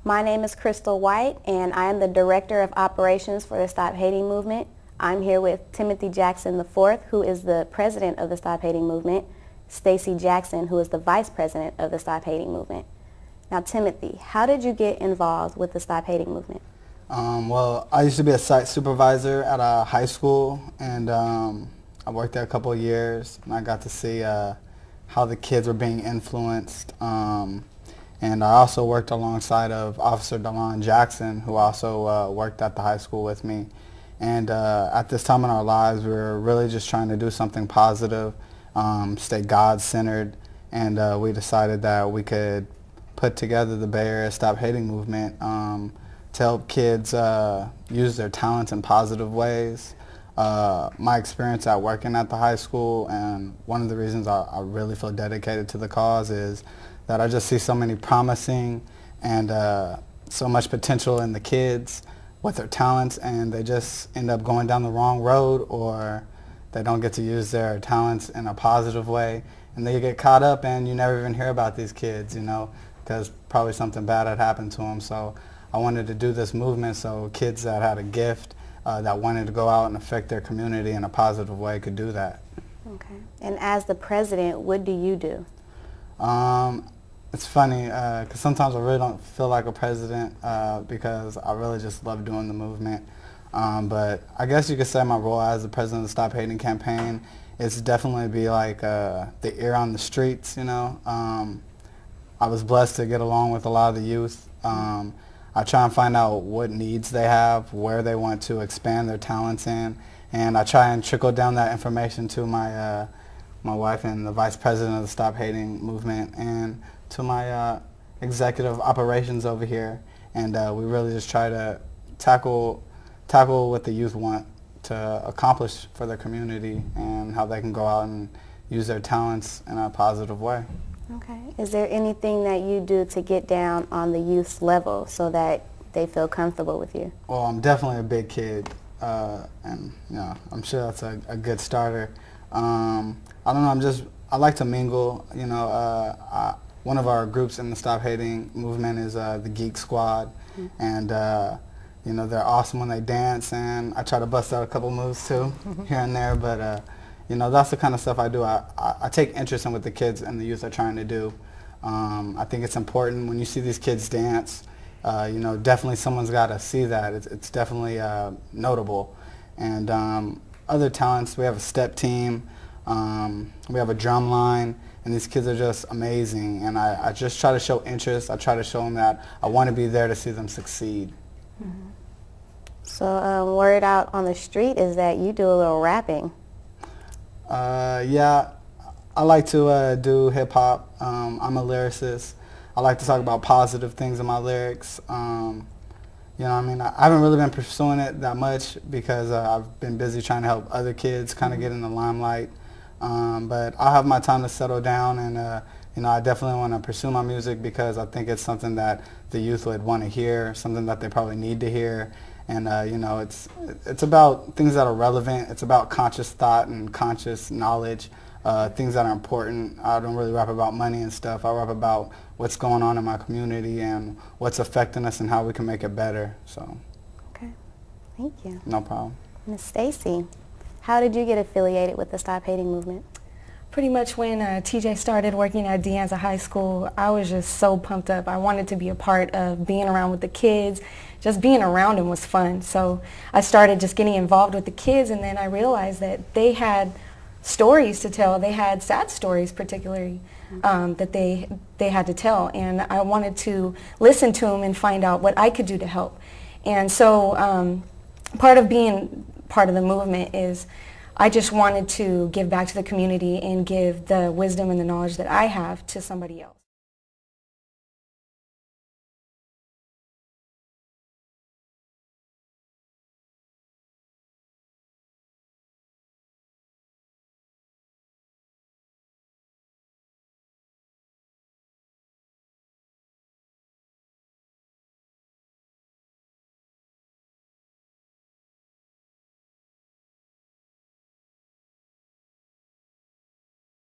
My name is Crystal White, and I am the Director of Operations for the Stop Hating Movement. I'm here with Timothy Jackson IV, who is the President of the Stop Hating Movement, Stacy Jackson, who is the Vice President of the Stop Hating Movement. Now, Timothy, how did you get involved with the Stop Hating Movement? Well, I used to be a site supervisor at a high school, and I worked there a couple of years, and I got to see how the kids were being influenced. And I also worked alongside of Officer Delon Jackson, who also worked at the high school with me. And at this time in our lives, we were really just trying to do something positive, stay God-centered, and we decided that we could put together the Bay Area Stop Hating Movement to help kids use their talents in positive ways. My experience at working at the high school, and one of the reasons I really feel dedicated to the cause, is that I just see so many promising and so much potential in the kids with their talents, and they just end up going down the wrong road, or they don't get to use their talents in a positive way, and they get caught up and you never even hear about these kids, you know, because probably something bad had happened to them. So I wanted to do this movement so kids that had a gift that wanted to go out and affect their community in a positive way could do that. Okay. And as the president, what do you do? It's funny because sometimes I really don't feel like a president because I really just love doing the movement. But I guess you could say my role as the president of the Stop Hating campaign is definitely be like the ear on the streets, you know. I was blessed to get along with a lot of the youth. I try and find out what needs they have, where they want to expand their talents in, and I try and trickle down that information to my wife and the vice president of the Stop Hating movement, and to my executive operations over here. And we really just try to tackle what the youth want to accomplish for their community and how they can go out and use their talents in a positive way. Okay. Is there anything that you do to get down on the youth's level so that they feel comfortable with you? Well, I'm definitely a big kid, and you know, I'm sure that's a good starter. I don't know. I like to mingle. You know, one of our groups in the Stop Hating movement is the Geek Squad, and you know, they're awesome when they dance, and I try to bust out a couple moves too, here and there. But you know, that's the kind of stuff I do. I take interest in what the kids and the youth are trying to do. I think it's important when you see these kids dance. You know, definitely someone's got to see that. It's definitely notable. And other talents, we have a step team. We have a drum line. And these kids are just amazing. And I just try to show interest. I try to show them that I want to be there to see them succeed. Mm-hmm. So word out on the street is that you do a little rapping. Yeah, I like to do hip-hop. I'm a lyricist. I like to talk about positive things in my lyrics. You know what I mean? I haven't really been pursuing it that much because I've been busy trying to help other kids kind of get in the limelight. But I'll have my time to settle down, and you know, I definitely want to pursue my music because I think it's something that the youth would want to hear, something that they probably need to hear. And you know, it's about things that are relevant. It's about conscious thought and conscious knowledge, things that are important. I don't really rap about money and stuff. I rap about what's going on in my community and what's affecting us and how we can make it better. So. Okay, thank you. No problem. Ms. Stacy, how did you get affiliated with the Stop Hating movement? Pretty much when TJ started working at De Anza High School, I was just so pumped up. I wanted to be a part of being around with the kids. Just being around them was fun. So I started just getting involved with the kids, and then I realized that they had stories to tell. They had sad stories particularly that they had to tell, and I wanted to listen to them and find out what I could do to help. And so part of being part of the movement is I just wanted to give back to the community and give the wisdom and the knowledge that I have to somebody else.